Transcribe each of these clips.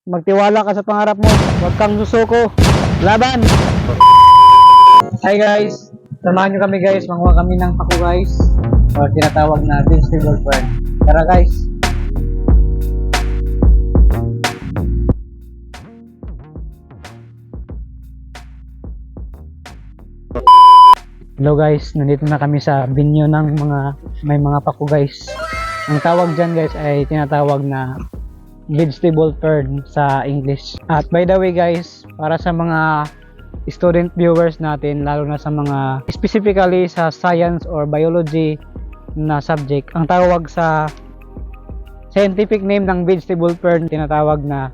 magtiwala ka sa pangarap mo. Huwag kang susuko. Laban! Hi guys! Samahan nyo kami guys. Manguha kami ng pako guys. O tinatawag na vegetable fern. Tara guys! Hello guys, nandito na kami sa binyo ng may mga pako guys. Ang tawag dyan guys ay tinatawag na vegetable fern sa English. At by the way guys, para sa mga student viewers natin, lalo na sa mga specifically sa science or biology na subject, ang tawag sa scientific name ng vegetable fern tinatawag na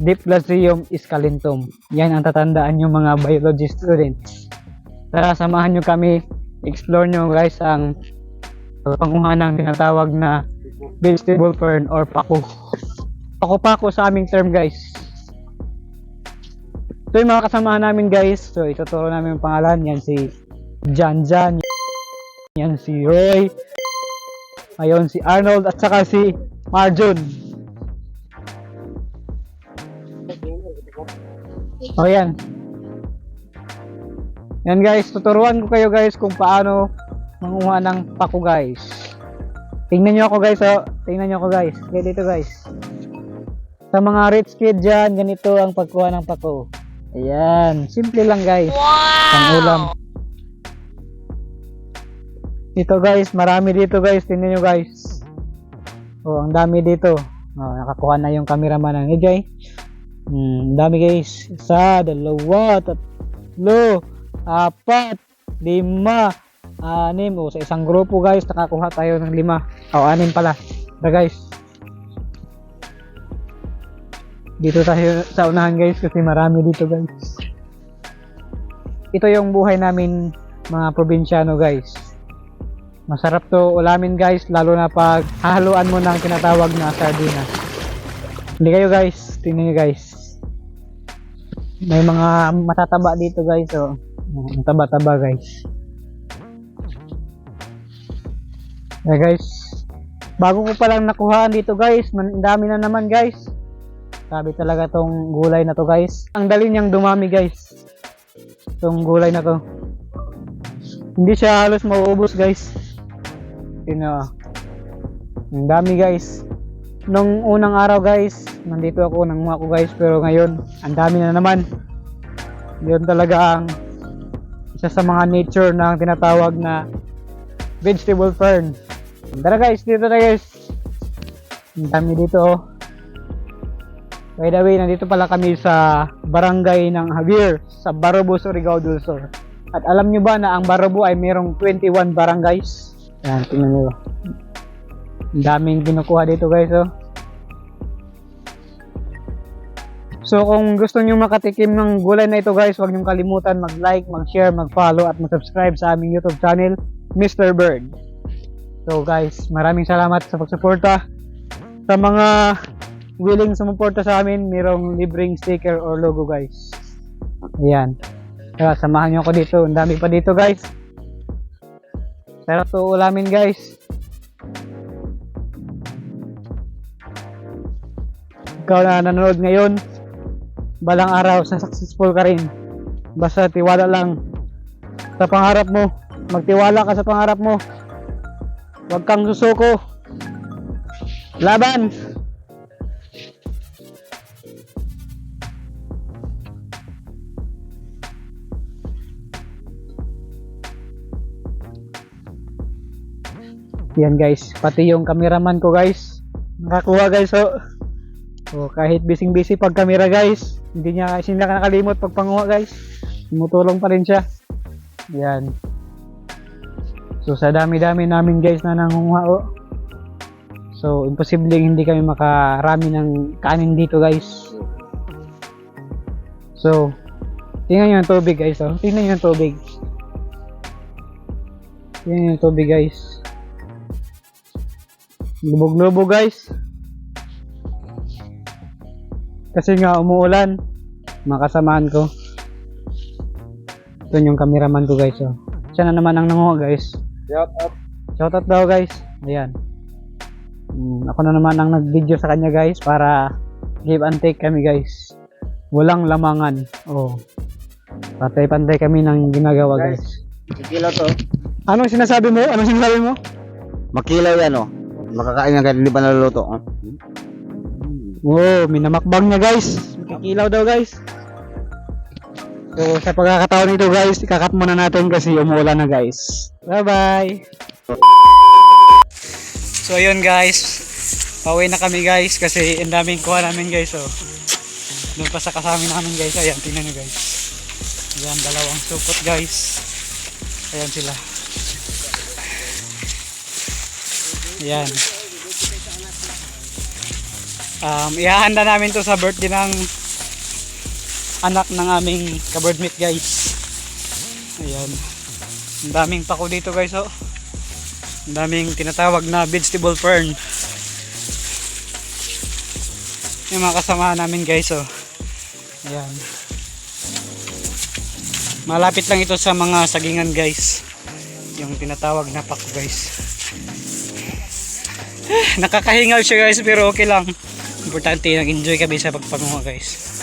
Diplosydium esculentum. Yan ang tatandaan yung mga biology students. Tara, samahan nyo kami, explore nyo guys ang panguha ng tinatawag na vegetable fern or pako. Pako-pako sa aming term guys. Ito yung mga kasamahan namin guys. So ituturo namin yung pangalan. Yan si Jan, yan si Roy, ayun si Arnold at saka si Marjon. O yan. Yan guys, tuturuan ko kayo guys kung paano manguha ng pako guys. Tingnan nyo ako guys, oh. Tingnan nyo ako guys. Okay, dito guys. Sa mga rich kid dyan, ganito ang pagkuha ng pako. Ayan, simple lang guys. Pang ulam. Dito guys, marami dito guys. Tingnan nyo guys. Oh, ang dami dito. Oh, nakakuha na yung cameraman ng EJ. Ang dami guys. 1, 2, 3, 4, 5, 6. O, sa isang grupo guys, nakakuha tayo ng 5. O, 6 pala. Tara guys. Dito tayo sa unahan guys kasi marami dito guys. Ito yung buhay namin mga probinsyano guys. Masarap to ulamin guys, lalo na pag hahaluan mo ng tinatawag na sardinas. Hindi kayo guys, tingnan nyo guys. May mga matataba dito guys, oh. Ang taba-taba guys. Yeah guys, bago ko palang nakuhaan dito guys, ang dami na naman guys. Sabi talaga tong gulay na to guys. Ang dali niyang dumami guys. Tong gulay na to. Hindi siya halos mauubos guys. Ang dami guys. Nung unang araw guys, nandito ako, nanguha ko guys. Pero ngayon, ang dami na naman. Yun talaga ang isa sa mga nature na tinatawag na vegetable fern. Tara guys, dito na guys. Ang dami dito oh. By the way, nandito pala kami sa barangay ng Javier sa Barrobo, Surigao del Sur. At alam nyo ba na ang Barrobo ay mayroong 21 barangays? Yan, tingnan nyo. Ang daming kinukuha dito guys oh. So kung gusto nyo makatikim ng gulay na ito guys, huwag nyo kalimutan mag-like, mag-share, mag-follow at mag-subscribe sa aming YouTube channel, Mr. Bird. So guys, maraming salamat sa pagsuporta. Sa mga willing sumuporta sa amin, mayroong libreng sticker or logo guys. Ayan. Kaya samahan nyo ako dito. Ang dami pa dito guys. Sarap to ulamin guys. Ikaw na nanonood ngayon, balang araw successful ka rin. Basta tiwala lang sa pangarap mo. Magtiwala ka sa pangarap mo. Huwag kang susuko. Laban! Yan guys, pati yung cameraman ko guys, nakakuha guys oh. So, kahit busy pag camera guys, hindi niya nakalimot pag panguha guys. Tumutulong pa rin siya. Yan. So sa dami-dami namin guys na nangunguha oh. So imposible hindi kami makarami ng kanin dito guys. So tingnan nyo yung tubig guys oh. Tingnan nyo yung tubig. Tingnan nyo yung tubig guys. Lubog-lubog guys. Kasi nga umuulan. Makasamahan ko. Ito yung cameraman ko guys oh. Siya na naman ang nanguha guys. Shout out daw guys. Ayan. Ako na naman ang nag-video sa kanya guys para Give and take kami guys. Walang lamangan. Oh. Pantay-pantay kami ng ginagawa guys. Kilaw to. Anong sinasabi mo? Anong sinasabi mo? Makilaw yan oh. Makakain yan kahit hindi pa naluluto. Oh. Wow, minamakbang niya guys. Makikilaw daw guys. So sa pagkakataon nito guys, ikakat muna natin kasi umuulan na guys. Bye bye. So yun guys. Pauwi na kami guys kasi ang daming kuha namin guys. So doon pa sa kasama namin guys. Ayan, tingnan nyo guys. Ayan, dalawang supot guys. Ayan sila. Ayan. Ihahanda namin to sa birthday ng anak ng aming ka-birdmate guys. Ayan. Ang daming pako dito guys oh. Ang daming tinatawag na vegetable fern. Yung mga kasama namin guys oh. Ayan. Malapit lang ito sa mga sagingan guys. Yung tinatawag na pako guys. Nakakahingal siya guys pero okay lang. Importante nag-enjoy kami sa pagpanguha guys.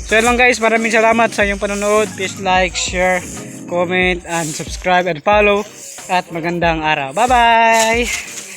So yan lang guys, maraming salamat sa inyong panonood. Please like, share, comment, and subscribe and follow. At magandang araw. Bye bye!